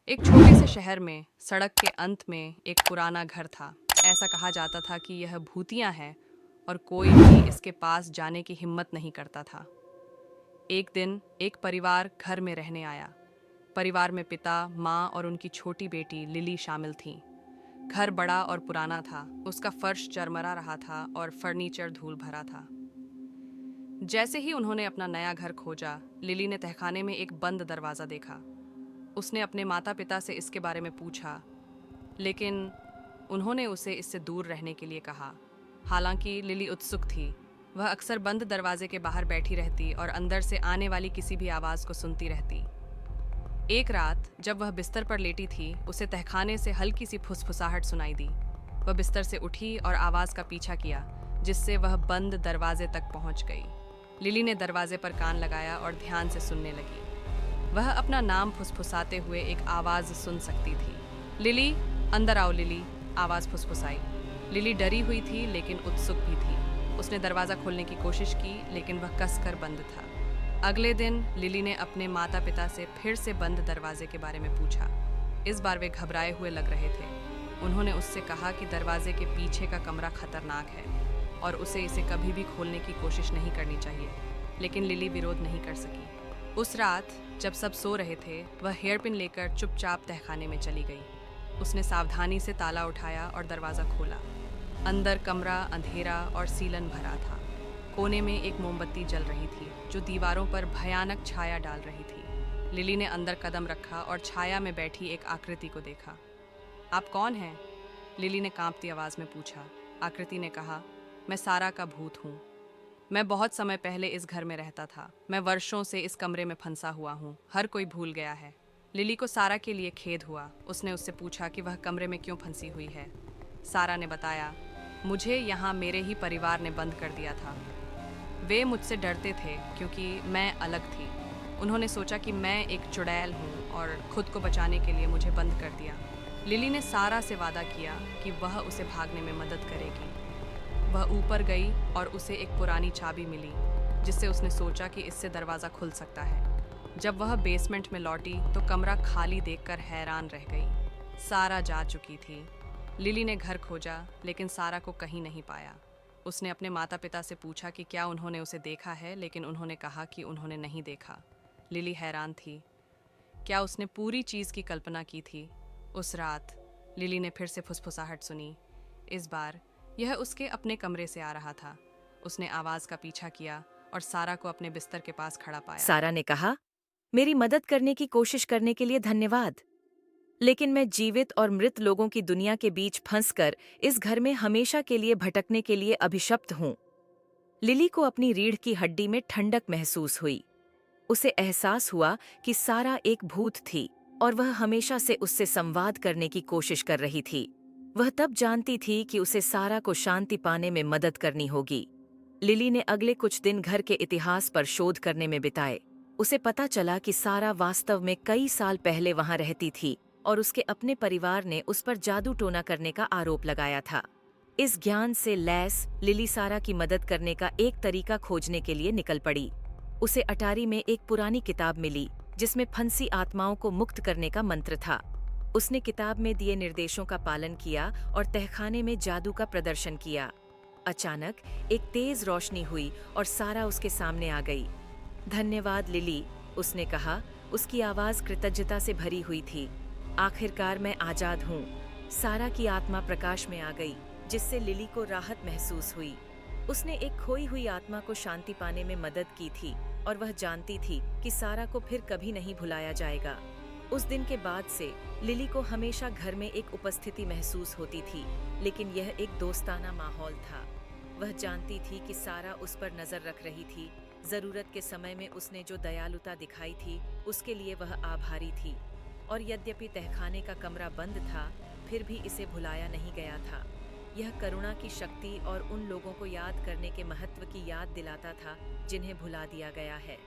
एक छोटे से शहर में सड़क के अंत में एक पुराना घर था। ऐसा कहा जाता था कि यह भूतिया है और कोई भी इसके पास जाने की हिम्मत नहीं करता था। एक दिन एक परिवार घर में रहने आया। परिवार में पिता, माँ और उनकी छोटी बेटी लिली शामिल थीं। घर बड़ा और पुराना था। उसका फर्श चरमरा रहा था और फर्नीचर धूल भरा था। जैसे ही उन्होंने अपना नया घर खोजा, लिली ने तहखाने में एक बंद दरवाज़ा देखा। उसने अपने माता पिता से इसके बारे में पूछा, लेकिन उन्होंने उसे इससे दूर रहने के लिए कहा। हालांकि लिली उत्सुक थी। वह अक्सर बंद दरवाजे के बाहर बैठी रहती और अंदर से आने वाली किसी भी आवाज़ को सुनती रहती। एक रात जब वह बिस्तर पर लेटी थी, उसे तहखाने से हल्की सी फुसफुसाहट सुनाई दी। वह बिस्तर से उठी और आवाज़ का पीछा किया, जिससे वह बंद दरवाजे तक पहुंच गई। लिली ने दरवाजे पर कान लगाया और ध्यान से सुनने लगी। वह अपना नाम फुसफुसाते हुए एक आवाज़ सुन सकती थी। लिली, अंदर आओ लिली, आवाज़ फुसफुसाई। लिली डरी हुई थी लेकिन उत्सुक भी थी। उसने दरवाज़ा खोलने की कोशिश की, लेकिन वह कसकर बंद था। अगले दिन लिली ने अपने माता पिता से फिर से बंद दरवाजे के बारे में पूछा। इस बार वे घबराए हुए लग रहे थे। उन्होंने उससे कहा कि दरवाजे के पीछे का कमरा खतरनाक है और उसे इसे कभी भी खोलने की कोशिश नहीं करनी चाहिए, लेकिन लिली विरोध नहीं कर सकी। उस रात जब सब सो रहे थे, वह हेयरपिन लेकर चुपचाप तहखाने में चली गई। उसने सावधानी से ताला उठाया और दरवाज़ा खोला। अंदर कमरा अंधेरा और सीलन भरा था। कोने में एक मोमबत्ती जल रही थी जो दीवारों पर भयानक छाया डाल रही थी। लिली ने अंदर कदम रखा और छाया में बैठी एक आकृति को देखा। आप कौन हैं? लिली ने कांपती आवाज़ में पूछा। आकृति ने कहा, मैं सारा का भूत हूँ। मैं बहुत समय पहले इस घर में रहता था। मैं वर्षों से इस कमरे में फंसा हुआ हूँ। हर कोई भूल गया है। लिली को सारा के लिए खेद हुआ। उसने उससे पूछा कि वह कमरे में क्यों फंसी हुई है। सारा ने बताया, मुझे यहाँ मेरे ही परिवार ने बंद कर दिया था। वे मुझसे डरते थे क्योंकि मैं अलग थी। उन्होंने सोचा कि मैं एक चुड़ैल हूँ और खुद को बचाने के लिए मुझे बंद कर दिया। लिली ने सारा से वादा किया कि वह उसे भागने में मदद करेगी। वह ऊपर गई और उसे एक पुरानी चाबी मिली, जिससे उसने सोचा कि इससे दरवाज़ा खुल सकता है। जब वह बेसमेंट में लौटी तो कमरा खाली देखकर हैरान रह गई। सारा जा चुकी थी। लिली ने घर खोजा, लेकिन सारा को कहीं नहीं पाया। उसने अपने माता पिता से पूछा कि क्या उन्होंने उसे देखा है, लेकिन उन्होंने कहा कि उन्होंने नहीं देखा। लिली हैरान थी। क्या उसने पूरी चीज़ की कल्पना की थी? उस रात लिली ने फिर से फुसफुसाहट सुनी। इस बार यह उसके अपने कमरे से आ रहा था। उसने आवाज़ का पीछा किया और सारा को अपने बिस्तर के पास खड़ा पाया। सारा ने कहा, मेरी मदद करने की कोशिश करने के लिए धन्यवाद, लेकिन मैं जीवित और मृत लोगों की दुनिया के बीच फंसकर इस घर में हमेशा के लिए भटकने के लिए अभिशप्त हूँ। लिली को अपनी रीढ़ की हड्डी में ठंडक महसूस हुई। उसे एहसास हुआ कि सारा एक भूत थी और वह हमेशा से उससे संवाद करने की कोशिश कर रही थी। वह तब जानती थी कि उसे सारा को शांति पाने में मदद करनी होगी। लिली ने अगले कुछ दिन घर के इतिहास पर शोध करने में बिताए। उसे पता चला कि सारा वास्तव में कई साल पहले वहां रहती थी और उसके अपने परिवार ने उस पर जादू टोना करने का आरोप लगाया था। इस ज्ञान से लैस लिली सारा की मदद करने का एक तरीका खोजने के लिए निकल पड़ी। उसे अटारी में एक पुरानी किताब मिली जिसमें फंसी आत्माओं को मुक्त करने का मंत्र था। उसने किताब में दिए निर्देशों का पालन किया और तहखाने में जादू का प्रदर्शन किया। अचानक एक तेज रोशनी हुई और सारा उसके सामने आ गई। धन्यवाद लिली, उसने कहा। उसकी आवाज कृतज्ञता से भरी हुई थी। आखिरकार मैं आजाद हूँ। सारा की आत्मा प्रकाश में आ गई, जिससे लिली को राहत महसूस हुई। उसने एक खोई हुई आत्मा को शांति पाने में मदद की थी और वह जानती थी कि सारा को फिर कभी नहीं भुलाया जाएगा। उस दिन के बाद से लिली को हमेशा घर में एक उपस्थिति महसूस होती थी, लेकिन यह एक दोस्ताना माहौल था। वह जानती थी कि सारा उस पर नजर रख रही थी। जरूरत के समय में उसने जो दयालुता दिखाई थी, उसके लिए वह आभारी थी। और यद्यपि तहखाने का कमरा बंद था, फिर भी इसे भुलाया नहीं गया था। यह करुणा की शक्ति और उन लोगों को याद करने के महत्व की याद दिलाता था जिन्हें भुला दिया गया है।